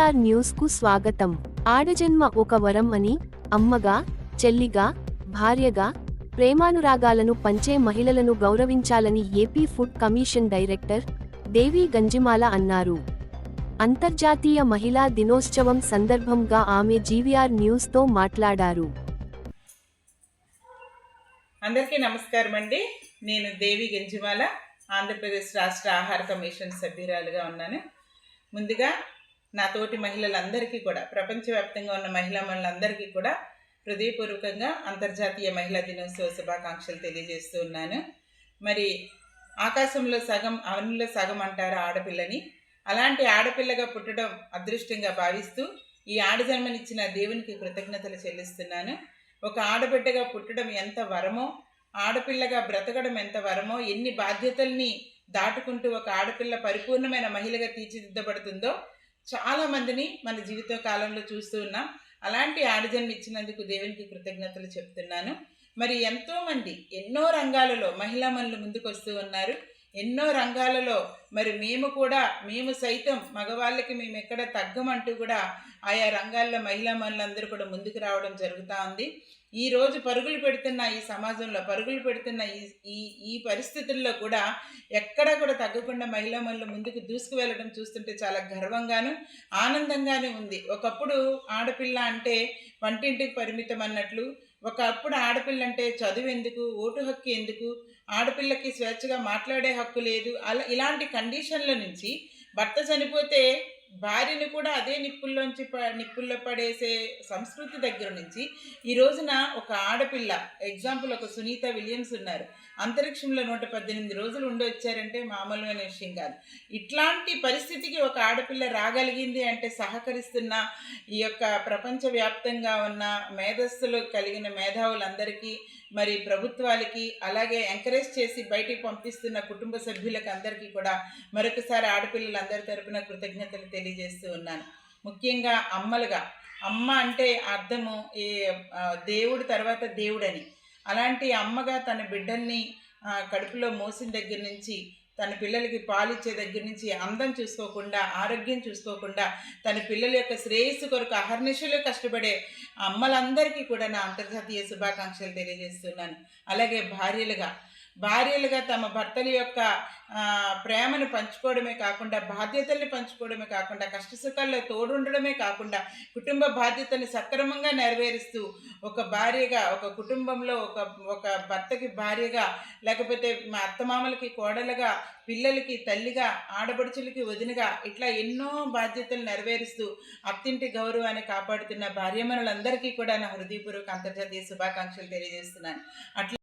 GVR news కు స్వాగతం. ఆడజన్మ ఒక వరం అని, అమ్మగా, చెల్లిగా, భార్యగా, ప్రేమానురాగాలను పంచే మహిళలను గౌరవించాలని ఏపీ ఫుడ్ కమిషన్ డైరెక్టర్ దేవి గంజిమాల అన్నారు. అంతర్జాతీయ మహిళా దినోత్సవం సందర్భంగా ఆమె జీవీఆర్ న్యూస్ తో మాట్లాడారు. అందరికీ నమస్కారం అండి. నేను దేవి గంజిమాల, ఆంధ్రప్రదేశ్ రాష్ట్ర ఆహార కమిషన్ సభ్యురాలుగా ఉన్నాను. ముందుగా నా తోటి మహిళలందరికీ కూడా, ప్రపంచవ్యాప్తంగా ఉన్న మహిళా మనులందరికీ కూడా హృదయపూర్వకంగా అంతర్జాతీయ మహిళా దినోత్సవ శుభాకాంక్షలు తెలియజేస్తూ ఉన్నాను. మరి ఆకాశంలో సగం అవనిలో సగం అంటారు ఆడపిల్లని. అలాంటి ఆడపిల్లగా పుట్టడం అదృష్టంగా భావిస్తూ ఈ ఆడజన్మనిచ్చిన దేవునికి కృతజ్ఞతలు చెల్లిస్తున్నాను. ఒక ఆడబిడ్డగా పుట్టడం ఎంత వరమో, ఆడపిల్లగా బ్రతకడం ఎంత వరమో, ఎన్ని బాధ్యతల్ని దాటుకుంటూ ఒక ఆడపిల్ల పరిపూర్ణమైన మహిళగా తీర్చిదిద్దబడుతుందో చాలా మందిని మన జీవిత కాలంలో చూస్తూ ఉన్నాం. అలాంటి ఆడజన్మ ఇచ్చినందుకు దేవునికి కృతజ్ఞతలు చెప్తున్నాను. మరి ఎంతోమంది ఎన్నో రంగాలలో మహిళా మనులు ముందుకు వస్తూ ఉన్నారు. ఎన్నో రంగాలలో మరి మేము సైతం మగవాళ్ళకి మేము ఎక్కడ తగ్గమంటూ కూడా ఆయా రంగాల్లో మహిళా మనులందరూ కూడా ముందుకు రావడం జరుగుతూ ఉంది. ఈ రోజు పరుగులు పెడుతున్న ఈ సమాజంలో, పరుగులు పెడుతున్న ఈ పరిస్థితుల్లో కూడా ఎక్కడా కూడా తగ్గకుండా మహిళా మనులు ముందుకు దూసుకు వెళ్ళడం చూస్తుంటే చాలా గర్వంగాను ఆనందంగానే ఉంది. ఒకప్పుడు ఆడపిల్ల అంటే వంటింటికి పరిమితం అన్నట్లు, ఒకప్పుడు ఆడపిల్ల అంటే చదువు ఎందుకు, ఓటు హక్కు ఎందుకు, ఆడపిల్లకి స్వేచ్ఛగా మాట్లాడే హక్కు లేదు, ఇలాంటి కండిషన్ల నుంచి భర్త చనిపోతే భార్యను కూడా అదే నిప్పుల్లో పడేసే సంస్కృతి దగ్గర నుంచి ఈ రోజున ఒక ఆడపిల్ల, ఎగ్జాంపుల్ ఒక సునీత విలియమ్స్ ఉన్నారు, అంతరిక్షంలో 118 రోజులు ఉండి వచ్చారంటే మామూలుమైన విషయం కాదు. ఇట్లాంటి పరిస్థితికి ఒక ఆడపిల్ల రాగలిగింది అంటే సహకరిస్తున్న ఈ యొక్క ప్రపంచవ్యాప్తంగా ఉన్న మేధస్సులు కలిగిన మేధావులందరికీ, మరి ప్రభుత్వాలకి, అలాగే ఎంకరేజ్ చేసి బయటికి పంపిస్తున్న కుటుంబ సభ్యులకు అందరికీ కూడా మరొకసారి ఆడపిల్లలందరి తరపున కృతజ్ఞతలు తెలియజేస్తూ ఉన్నాను. ముఖ్యంగా అమ్మలుగా, అమ్మ అంటే అర్థము దేవుడు తర్వాత దేవుడని. అలాంటి అమ్మగా తన బిడ్డల్ని కడుపులో మోసిన దగ్గర నుంచి, తన పిల్లలకి పాలిచ్చే దగ్గర నుంచి అందం చూసుకోకుండా, ఆరోగ్యం చూసుకోకుండా, తన పిల్లల యొక్క శ్రేయస్సు కొరకు అహర్నిశలు కష్టపడే అమ్మలందరికీ కూడా నా అంతర్జాతీయ శుభాకాంక్షలు తెలియజేస్తున్నాను. అలాగే భార్యలుగా తమ భర్తల యొక్క ప్రేమను పంచుకోవడమే కాకుండా, బాధ్యతల్ని పంచుకోవడమే కాకుండా, కష్టసుఖాల్లో తోడుండడమే కాకుండా, కుటుంబ బాధ్యతల్ని సక్రమంగా నెరవేరుస్తూ ఒక భార్యగా, ఒక కుటుంబంలో ఒక భర్తకి భార్యగా, లేకపోతే మా అత్తమామలకి కోడలుగా, పిల్లలకి తల్లిగా, ఆడపడుచులకి వదినగా, ఇట్లా ఎన్నో బాధ్యతలు నెరవేరుస్తూ అత్తింటి గౌరవాన్ని కాపాడుతున్న భార్యమనులందరికీ కూడా నా హృదయపూర్వక అంతర్జాతీయ శుభాకాంక్షలు తెలియజేస్తున్నాను. అట్లా